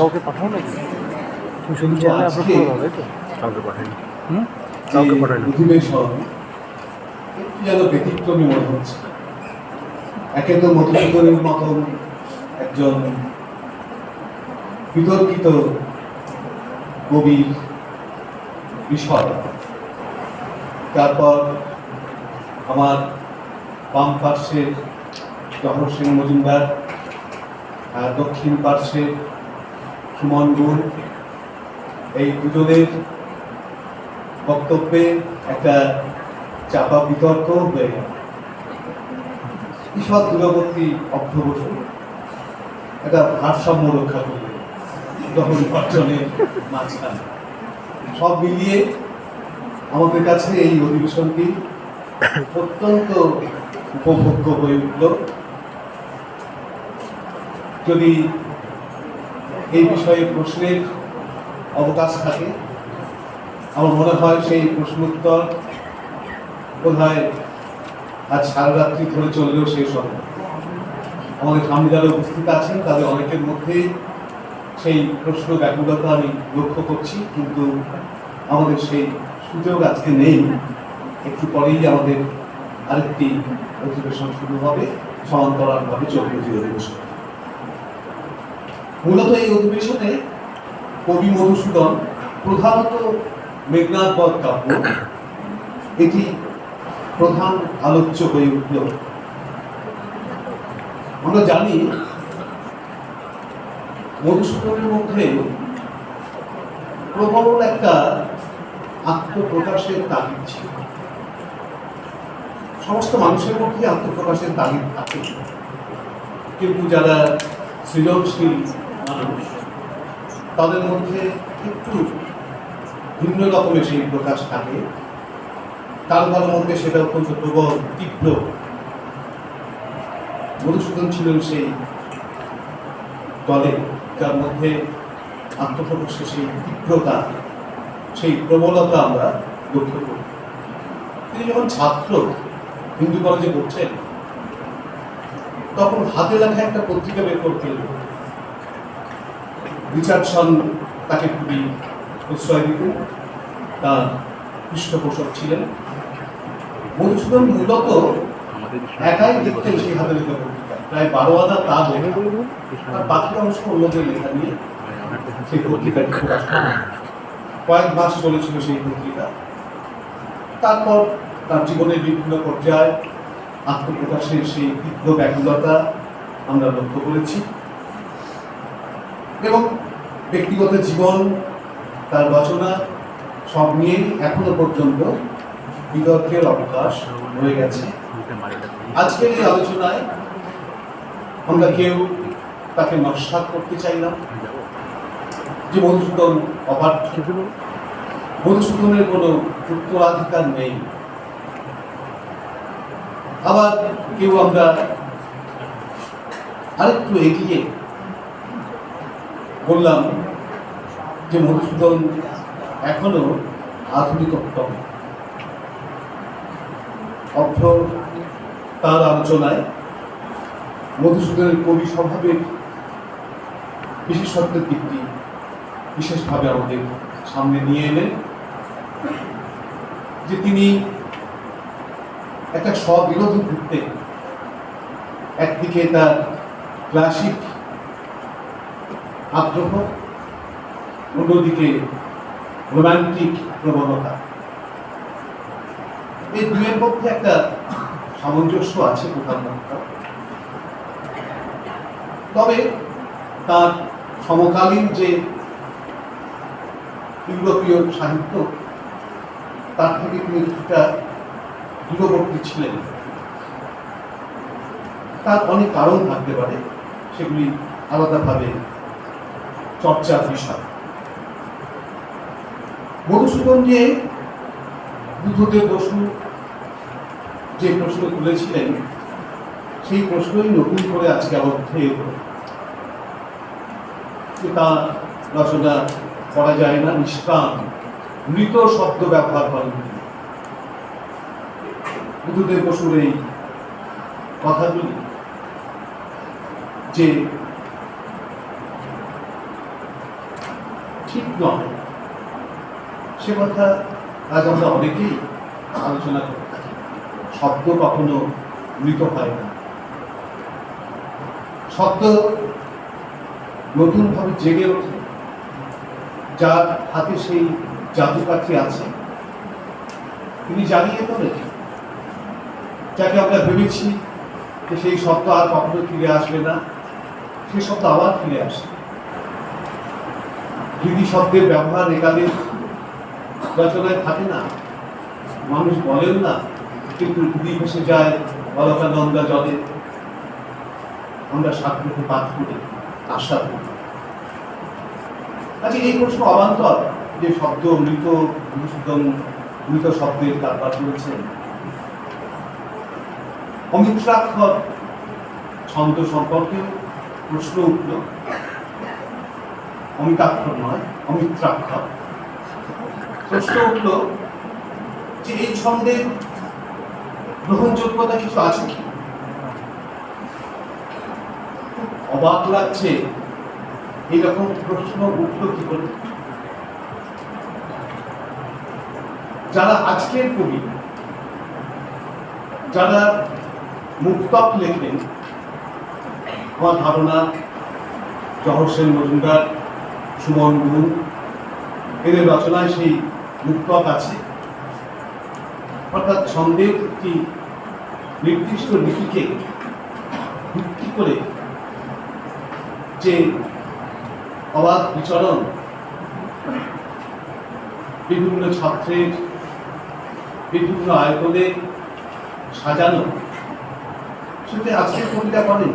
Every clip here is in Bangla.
কাউকে পাঠাও নাকি তুমি শুধু চ্যানেলে আপলোড করে দাও, তাই তো? কাউকে পাঠাইনি। কাউকে পাঠাইনি। অধিবেশন একটু যেন ব্যতিক্রমী মনে হচ্ছে। একে তো মধুসূদনের মতন একজন বিতর্কিত কবির বিষয়, তারপর আমার বাম পার্শ্বের জহর সেন মজুমদার, দক্ষিণ পার্শ্বের সুমন গুণ, এই দুজনের বক্তব্যে একটা চাপা বিতর্ক হয়ে গেল। ঈশ্বর দূরবর্তী অর্থ বসু একটা ভারসাম্য রক্ষা করবে যখন অর্জনের মাঝখানে। সব মিলিয়ে আমাদের কাছে এই অধিবেশনটি অত্যন্ত উপভোগ্য হয়ে উঠল। যদি এই বিষয়ে প্রশ্নের অবকাশ থাকে, আমার মনে হয় সেই প্রশ্নোত্তর বোধহয় আজ সারা রাত্রি ধরে চললেও শেষ হবে। আমাদের সামনে যারা উপস্থিত আছেন তাদের অনেকের মধ্যেই সেই প্রশ্ন ব্যাকুলতা আমি লক্ষ্য করছি, কিন্তু আমাদের সেই সুযোগ আজকে নেই। একটু পরেই আমাদের আরেকটি অধিবেশন শুরু হবে, সমান্তরালভাবে চলবে যে অধিবেশন। মূলত এই অধিবেশনে কবি মধুসূদন প্রধানত মেঘনাদ বধ কাব্য এটি প্রধান আলোচ্য হয়ে উঠল। আমরা জানি মধুসূদনের মধ্যে প্রবল একটা আত্মপ্রকাশের তাগিদ ছিল। সমস্ত মানুষের মধ্যে আত্মপ্রকাশের তাগিদ থাকে, কিন্তু যারা সৃজনশীল মানুষ তাদের মধ্যে একটু ভিন্ন রকমের সেই প্রকাশ থাকে। কারো কারোর মধ্যে সেটা অত্যন্ত প্রবল, তীব্র। মধুসূদন ছিলেন সেই দলে যার মধ্যে আত্মপ্রকাশের সেই তীব্রতা, সেই প্রবলতা আমরা লক্ষ্য করি। তিনি যখন ছাত্র হিন্দু কলেজে পড়ছেন, তখন হাতে লেখা একটা পত্রিকা বের করতেন। রিচার্ডসন তাকে খুবই প্রশ্রয় দিতেন, তার পৃষ্ঠপোষক ছিলেন। মধুসূদন মূলত একাই লিখতেন সেই হাতে লেখা পত্রিকা, প্রায় 12 আনা কাজ লেখা, আর বাকি অংশ অন্যদের লেখা নিয়ে সেই পত্রিকাটি প্রকাশ করা। কয়েক মাস চলেছিল সেই পত্রিকা। তারপর তার জীবনের বিভিন্ন পর্যায়ে আত্মপ্রকাশের সেই তীব্র ব্যাকুলতা আমরা লক্ষ্য করেছি, এবং ব্যক্তিগত জীবন, তার রচনা সব নিয়ে এখনো পর্যন্ত বিতর্কের অবকাশ রয়ে গেছে। আজকের এই আলোচনায় আমরা কেউ তাকে নস্যাৎ করতে চাইলাম যে মধুসূদন অবাধ্য, মধুসূদনের কোনো উত্তরাধিকার নেই। আবার কেউ আমরা আরেকটু এগিয়ে বললাম যে মধুসূদন এখনো আধুনিকতম। অর্থ তার আলোচনায় মধুসূদনের কবি স্বভাবের বিশেষত্বের দিকটি বিশেষভাবে আমাদের সামনে নিয়ে এলেন, যে তিনি একটা স্ববিরোধী ভিত্তিতে একদিকে তার ক্লাসিক আগ্রহ, অন্যদিকে রোমান্টিক প্রবণতা, এই দুয়ের মধ্যে একটা সামঞ্জস্য আছে কোথাও না কোথাও। তবে তার সমকালীন যে ইউরোপীয় সাহিত্য, তার থেকে তিনি কিছুটা দূরবর্তী ছিলেন। তার অনেক কারণ থাকতে পারে, সেগুলি আলাদাভাবে চর্চার বিষয়। মধুসূদন যে বুদ্ধদেব বসু যে প্রশ্ন তুলেছিলেন, সেই প্রশ্নই নতুন করে আজকে আবার উঠে এলো। তার রচনা করা যায় না, নিষ্প্রাণ মৃত শব্দ ব্যবহার করেন বুদ্ধদেব বসুর এই কথাগুলি, যে ঠিক নয়, সে কথা আজ আমরা অনেকেই আলোচনা করে থাকি। শব্দ কখনো মৃত হয় না, শব্দ নতুনভাবে জেগে ওঠে। যার হাতে সেই জাদুকাঠি আছে তিনি জানিয়ে তোলেন। যাকে আমরা ভেবেছি যে সেই শব্দ আর কখনো ফিরে আসবে না, সেই শব্দ আবার ফিরে আসে। হৃদি শব্দের ব্যবহার একালের রচনায় থাকে না, মানুষ বলেন না, কিন্তু হৃদি ভেসে যায় অলকানন্দা জলে। আমরা সাগ্রহে পাঠ করি, আশা করি। আচ্ছা, এই প্রশ্ন অবান্তর যে শব্দ মৃত, মধুসূদন মৃত শব্দের কারবার করেছেন। অমিত্রাক্ষর ছন্দ সম্পর্কে প্রশ্ন উঠল। অমিতাক্ষর নয়, অমিত্রাক্ষর। প্রশ্ন উঠল যে এই ছন্দের গ্রহণযোগ্যতা কিছু আছে কি? অবাক লাগছে এইরকম প্রশ্ন উঠল কি করে। যারা আজকের কবি, যারা মুক্তক লেখেন, আমার ধারণা জহর সেন মজুমদার, সুমন গুণ, এদের রচনায় সেই মুক্তক আছে। অর্থাৎ ছন্দের একটি নির্দিষ্ট লিপিকে ভিত্তি করে যে অবাধ বিচরণ, বিভিন্ন ছাত্রের বিভিন্ন আয়তনে সাজানো, সেটা আজকের কবিতা বলেন।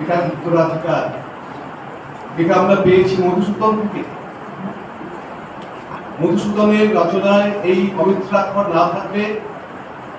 এটা উত্তরাধিকার, এটা আমরা পেয়েছি মধুসূদন থেকে। মধুসূদনের রচনায় এই অমিত্রাক্ষর না থাকলে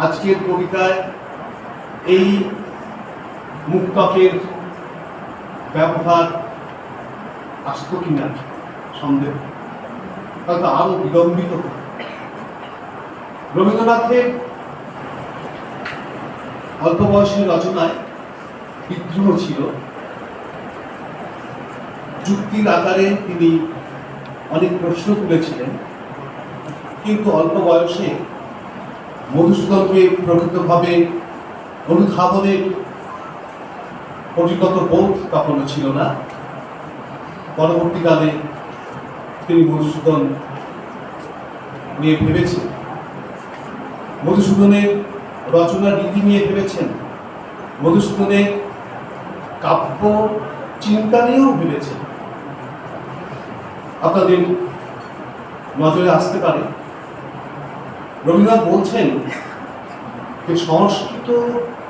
আজকের কবিতায় এই মুক্তকের ব্যবহার আসত কিনা সন্দেহ, হয়তো আরো বিলম্বিত। রবীন্দ্রনাথের অল্প বয়সের রচনায় বিদ্রোহ ছিল। যুক্তির আকারে তিনি অনেক প্রশ্ন তুলেছিলেন, কিন্তু অল্প বয়সে মধুসূদনকে প্রকৃতভাবে অনুধাবনের পরিণত বোধ তখনও ছিল না। পরবর্তীকালে তিনি মধুসূদন নিয়ে ভেবেছেন, মধুসূদনের রচনার রীতি নিয়ে ভেবেছেন, মধুসূদনের কাব্য চিন্তা নিয়েও ভেবেছেন। আপনাদের নজরে আসতে পারে রবীন্দ্রনাথ বলছেন যে সংস্কৃত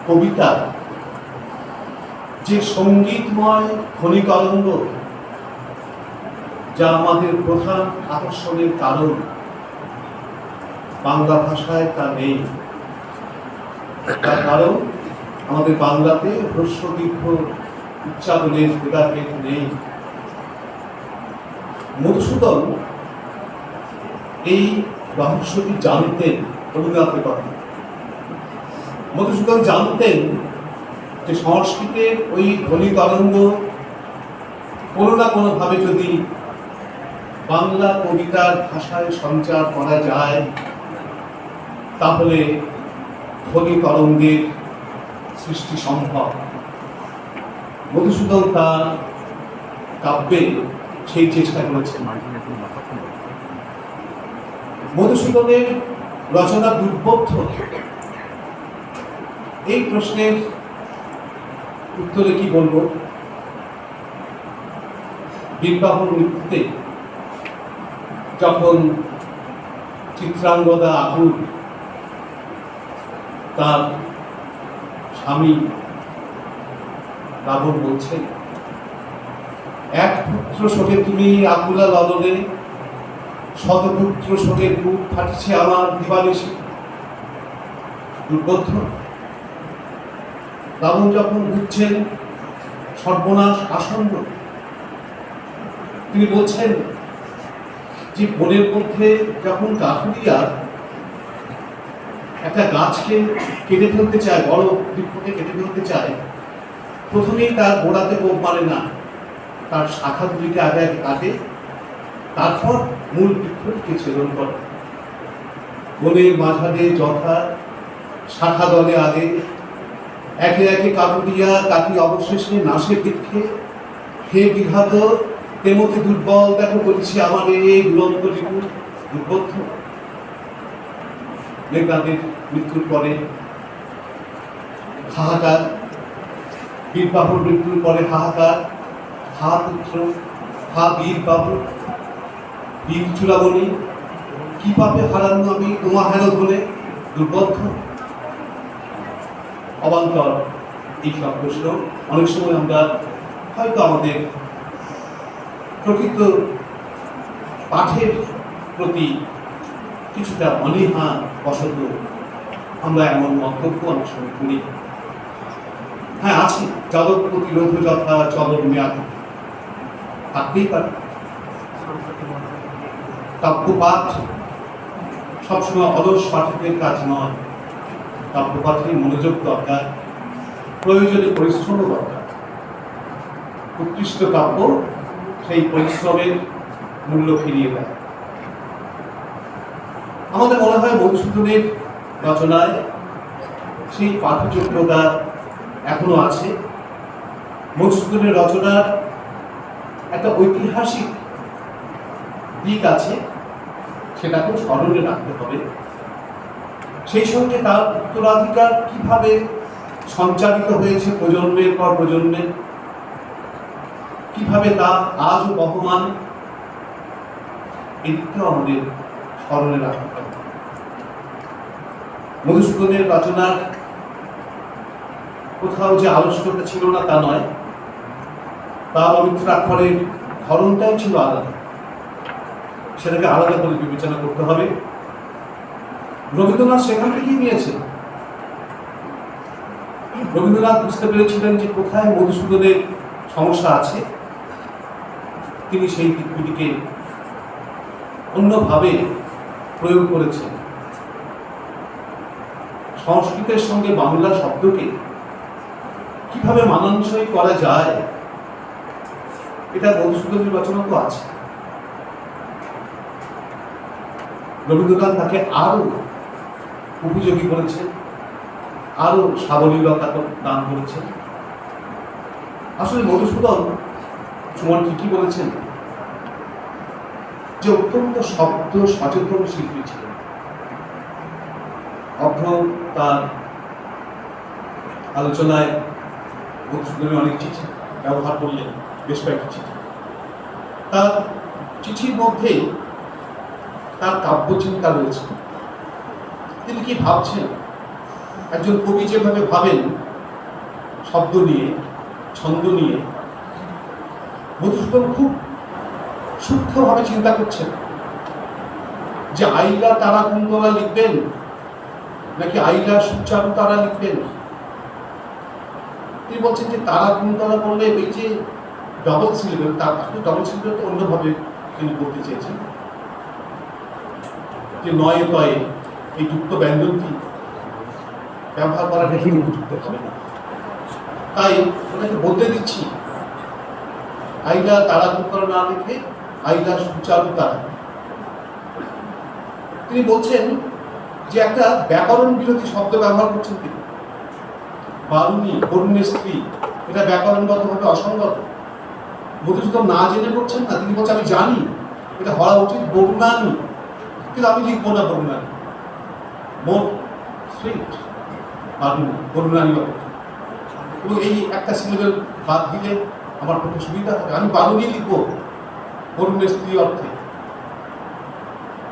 কবিতা যে সঙ্গীতময় খনিকরঙ্গ, যা আমাদের প্রধান আকর্ষণের কারণ, বাংলা ভাষায় তা নেই। তার কারণ আমাদের বাংলাতে হ্রস্ব দীর্ঘ উচ্চারণের ভেদাভেদ নেই। মধুসূদন এই রহস্যটি জানতেন। রবীন্দ্রনাথের কথা, মধুসূদন জানতেন যে সংস্কৃতের ওই ধ্বনি তরঙ্গ কোনো না কোনোভাবে যদি বাংলা কবিতার ভাষায় সঞ্চার করা যায়, তাহলে ধ্বনি তরঙ্গের সৃষ্টি সম্ভব। মধুসূদন তার কাব্যে সেই চেষ্টা করেছেন। মধুসূদনের রচনা দুর্বোধ্য, এই প্রশ্নের উত্তরে কি বলবো? বিবাহ মৃত্যুতে যখন চিত্রাঙ্গদা আকুল, তার স্বামী রাবণ বলছেন, এক পুত্র শোকে তুমি আকুলা ললনে, শতপুত্র শোকের বুক ফাটিছে আমার দিবানিশি। দুর্বোধ্য। রাবণ যখন বুঝছেন সর্বনাশ আসন্ন, তিনি বলছেন যে বনের মধ্যে যখন কাঠুরিয়া একটা গাছকে কেটে ফেলতে চায়, বড় বৃক্ষকে কেটে ফেলতে চায়, প্রথমেই তার গোড়াতে কোপ মারে না, তার শাখাগুলিকে আগে আগে কাটে, তারপর মূল বৃক্ষটিকে ছেদন করে। বনের মাঝারে যথা শাখা দলে আগে একে একে কাটুরিয়া কাটি অবশেষে নাশে বৃক্ষে। হে বিঘাত তেমতি দুর্বল দেখো করেছি আমার এই দুরন্ত রিপু দুর্বোধ্য। মেঘনাদের মৃত্যুর পরে হাহাকার, বীরবাহুর মৃত্যুর পরে হাহাকার, হা পুত্র, হা বীরবাহু, বীর চূড়ামণি, কি পাবে হারানো আমি তোমা হেন ধরে দুর্বদ্ধ। অবান্তর এই সব প্রশ্ন অনেক সময় আমরা হয়তো আমাদের প্রকৃত পাঠের প্রতি কিছুটা অনীহা বশত আমরা এমন মন্তব্য অনেক সময় করি। হ্যাঁ, আছে, জগৎ প্রতিরোধ যথা চলন মেয়াদ থাকতেই পারে। কাব্যপাঠ সবসময় অলস পাঠকের কাজ নয়। কাব্যপাঠে মনোযোগ দরকার, প্রয়োজনে পরিশ্রম দরকার। উৎকৃষ্ট কাব্য সেই পরিশ্রমের মূল্য ফিরিয়ে দেয়। আমাদের মনে হয় মধুসূদনের রচনায় সেই পাঠযোগ্যতা এখনো আছে। মধুসূদনের রচনার একটা ঐতিহাসিক দিক আছে, সেটাকেও স্মরণে রাখতে হবে। সেই সঙ্গে তার উত্তরাধিকার কিভাবে সঞ্চারিত হয়েছে প্রজন্মের পর প্রজন্মে, কিভাবে তা আজও বহমান, এদিকটাও আমাদের স্মরণে রাখতে হবে। মধুসূদনের রচনার কোথাও যে আলস্যতা ছিল না তা নয়, তার অমিত্রাক্ষরের ধরনটাই ছিল আলাদা, সেটাকে আলাদা করে বিবেচনা করতে হবে। রবীন্দ্রনাথ সেখান থেকেই নিয়েছেন। রবীন্দ্রনাথ বুঝতে পেরেছিলেন যে কোথায় মধুসূদনের সমস্যা আছে, তিনি সেই দিকগুলিকে অন্যভাবে প্রয়োগ করেছেন। সংস্কৃতের সঙ্গে বাংলা শব্দকে কিভাবে মানানসই করা যায়, এটা মধুসূদনের রচনা তো আছে। রবীন্দ্রনাথ তাকে আরো উপযোগী করেছেন, আরো সাবলীলতা দান করেছেন। আসলে মধুসূদন সুমন ঠিকই বলেছেন যে অত্যন্ত শব্দ সচেতন শিল্পী ছিলেন। অভ্র তার আলোচনায় মধুসূদনের অনেক চিঠি ব্যবহার করলেন, বেশ কয়েকটি চিঠি। তার চিঠির মধ্যেই তার কাব্য চিন্তা রয়েছে। তিনি কি ভাবছেন, একজন কবি যেভাবে ভাবেন শব্দ নিয়ে, ছন্দ নিয়ে, মধুসূদন খুব সূক্ষ্মভাবে চিন্তা করছেন যে আইলা তারা কুন্তলা লিখবেন নাকি আইলা সুচারু তারা লিখবেন। তিনি বলছেন যে তারা কুন্তলা বললে এই যে ডবল সিলেবেল, তার ডবল সিলেবেল তো অন্যভাবে তিনি বলতে চেয়েছেন যে নয়ে তয়ে এই যুক্ত ব্যঞ্জনটি ব্যবহার করা দেখিনি উপযুক্ত হবে না। তাই ওনাকে বলতে দিচ্ছি আইলা তারা কুন্তলা না লিখে আইলা সুচারু তারা। তিনি বলছেন যে একটা ব্যাকরণ বিরোধী শব্দ ব্যবহার করছেন তিনি। বারুণী, বরুণের স্ত্রী, এটা ব্যাকরণগতভাবে অসঙ্গত। মধুসূদন না জেনে করছেন না, তিনি বলছেন আমি জানি এটা হওয়া উচিত বরুণানী, কিন্তু আমি লিখবো না বরুণানী, মোট সুইট বারুণী, বরুণানী হবে। এবং এই একটা সিলেবেল বাদ দিলে আমার পক্ষে সুবিধা হবে, আমি বারুণী লিখবো বরুণের স্ত্রী অর্থে।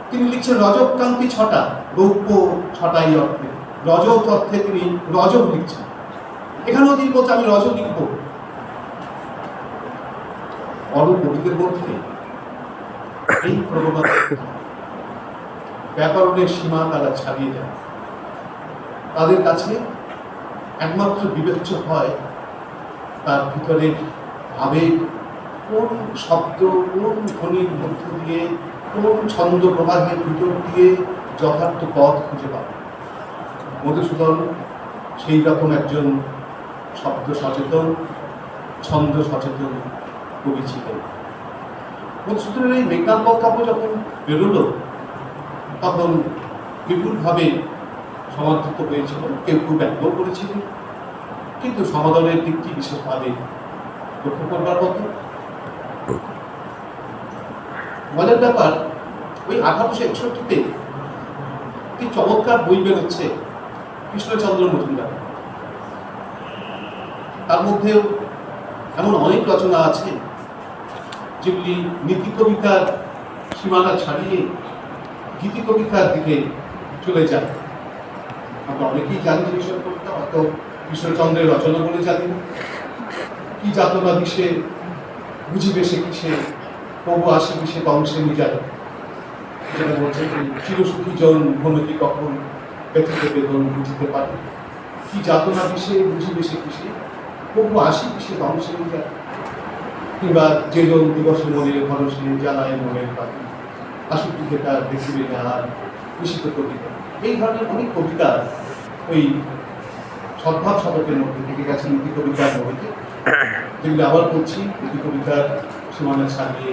তিনি লিখছেন রজবকান্তি ছটা, রৌপ্য ছটাই অর্থে, রজত অর্থে তিনি রজব লিখছেন। এখানেও তিনি বলছে আমি রজব লিখব। অরূপ কবিদের মধ্যে এই প্রবণতা, ব্যাকরণের সীমা তারা ছাড়িয়ে যায়। তাদের কাছে একমাত্র বিবেচ্য হয় তার ভিতরের আবেগ, কোন শব্দ, কোন ধ্বনির মধ্য দিয়ে, কোন ছন্দ প্রবাহের ভিতর দিয়ে যথার্থ পথ খুঁজে পাবে। মধুসূদন সেই রকম একজন শব্দ সচেতন, ছন্দ সচেতন কবি ছিলেন। মধুসূদনের এই মেঘনাদ বধ কাব্য যখন বেরোলো তখন বিপুলভাবে সমাদৃত হয়েছিল, কেউ খুব ব্যঙ্গ করেছিলেন, কিন্তু সমাদরের দিকটি বিশেষভাবে লক্ষ্য করবার মতো। মজার ব্যাপার, ওই 1861-তে একটি চমৎকার বই বেরোচ্ছে কৃষ্ণচন্দ্র মজুমদার। তার মধ্যেও এমন অনেক রচনা আছে যেগুলি নীতি কবিতার সীমানা ছাড়িয়ে গীতি কবিতার দিকে চলে যায়। আমরা অনেকেই জানি যে বিষয় কবিতা, হয়তো কৃষ্ণচন্দ্রের রচনা বলে জানি না। কি যাতনা বিষে বুঝিবে সে কিসে, প্রভু আসি কিসে বংশে নিজায়, যেটা বলছে চিরসুখী জন ভ্রমতি কখন ব্যথিত বেদন বুঝিতে পারে, কি যাতনা বিষে বুঝিবে সে কিসে, প্রভু আসি কিসে বংশে নিজায়। কিংবা যে জন দিবসে মনের ভরসে জ্বালায় মনের পাখি, আসুক দিকে তার দেখিবে না আর নিষিদ্ধ কবিতা। এই ধরনের অনেক কবিতা ওই সদ্ভাব শতকের মধ্যে থেকে গেছে নীতি কবিতার মধ্যে, যেগুলো আবার বলছি নীতি কবিতার সীমানা ছাড়িয়ে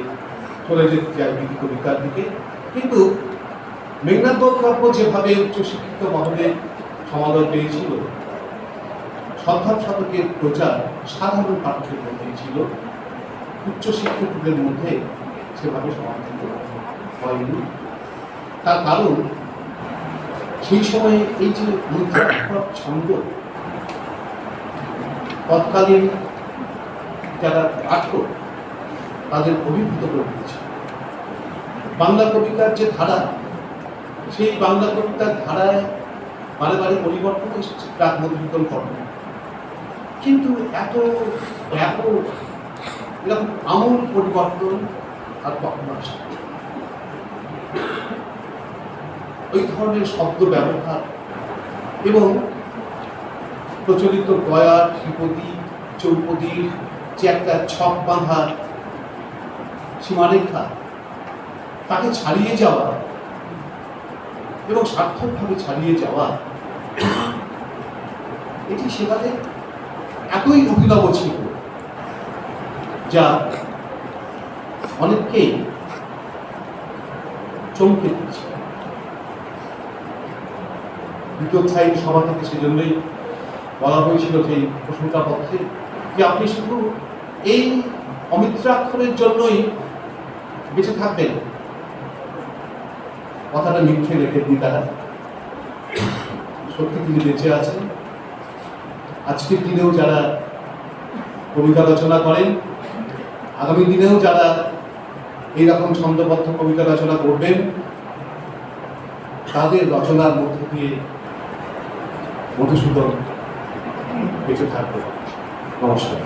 চলে যেতে চায় নীতি কবিতার দিকে। কিন্তু মেঘনাদ বধ কাব্য যেভাবে উচ্চশিক্ষিত মহলে সমাদর পেয়েছিল, সদ্ভাব শতকের প্রচার সাধারণ পাঠকের মধ্যেই ছিল, উচ্চশিক্ষিতদের মধ্যে সেভাবে সমাদৃত হয়নি। তার কারণ সেই সময়ে এই যে ছন্দ তৎকালীন যারা পাঠক তাদের অভিভূত করে দিয়েছে। বাংলা কবিতার যে ধারা, সেই বাংলা কবিতার ধারায় বারে বারে পরিবর্তন এসেছে, প্রাক মধুসূদন কর্ম, কিন্তু এত ব্যাপক এরকম আমূল পরিবর্তন আর কখনো আসে। ওই ধরনের শব্দ ব্যবহার এবং প্রচলিত গয়া, ত্রিপদী, চৌপদীর যে একটা ছক বাঁধা সীমারেখা, তাকে ছাড়িয়ে যাওয়া এবং সার্থকভাবে ছাড়িয়ে যাওয়া, এটি সেবারে এতই অভিনব ছিল যা অনেককেই চমকে দিচ্ছে। বিদ্যোৎসাহী সভা থেকে সেজন্যই বলা হয়েছিল সেই প্রশংসাপত্রে যে আপনি শুধু এই অমিত্রাক্ষরের জন্যই বেঁচে থাকবেন। কথাটা মিথ্যে রেখেননি তারা, সত্যি তিনি বেঁচে আছেন। আজকের দিনেও যারা কবিতা রচনা করেন, আগামী দিনেও যারা এইরকম ছন্দবদ্ধ কবিতা রচনা করবেন, তাদের রচনার মধ্যে দিয়ে মধুসূদন বেঁচে থাকবে। নমস্কার।